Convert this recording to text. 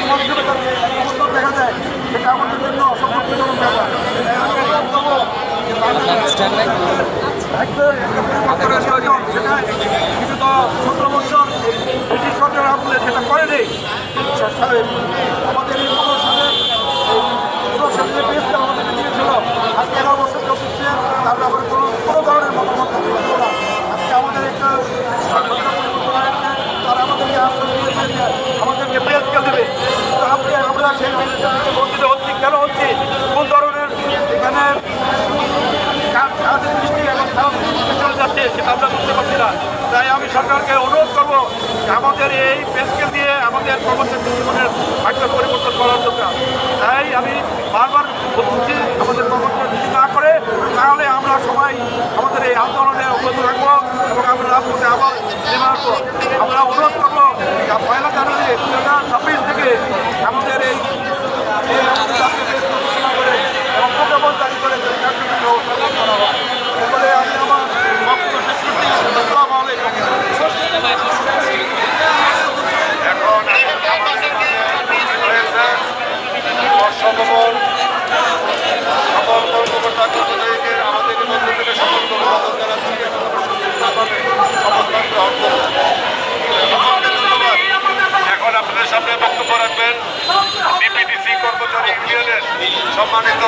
মাধ্যমে তাদের উত্তর দেখা যায়, সেটা আমাদের জন্য অসম্ভবজনক ব্যাপার। সেটা বিগত 17 বছর ব্রিটিশ সরকার আমলে সেটা করেনি। আমাদের এই 15 সালে যে পেজটা আমাদেরকে দিয়েছিল, আজকে 11 বছর চলছে, তার ব্যাপারে কোনো ধরনের মতামত ছিল না। আজকে আমাদের একটা সরকার পরিবর্তন হয়েছে, তারা আমাদেরকে আশ্বাস দিয়েছে যে আমাদেরকে পেজ কে দেবে। কিন্তু আমরা সেই পেজের থেকে বঞ্চিত হচ্ছি। কেন হচ্ছি, কোন ধরনের এখানে কাজের দৃষ্টি এবং চলে যাচ্ছে সেটা আমরা বুঝতে পারছি না। তাই আমি সরকারকে অনুরোধ করবো যে আমাদের এই পেজকে দিয়ে আমাদের কর্মচারী জীবনের একটা পরিবর্তন করার দরকার। তাই আমি বারবার বলছি, আমাদের কর্মচারী যদি না করে তাহলে আমরা সবাই আমাদের এই আন্দোলনে অব্যাহত রাখবো এবং আমরা রাজপথে আবার নেমে আসবো। আমরা অনুরোধ করবো 1 জানুয়ারি 2026 থেকে আমাদের এই এবং প্রজ্ঞাপন জারি করে কার্যক্রম ব্যবস্থা করা হবে। এরপরে আমি আমার বক্তব্য শেষ করছি। আসসালামু আলাইকুম। এখন বর্ষভবন সকল কর্মকর্তা কর্মচারীদের আমাদের মধ্য থেকে সকল অভিবাদন জানাচ্ছি। শপথ গ্রহণ করুন। এখন আপনাদের সামনে বক্তব্য রাখবেন বিপিডিসি কর্মচারী ইউনিয়নের সম্মানিত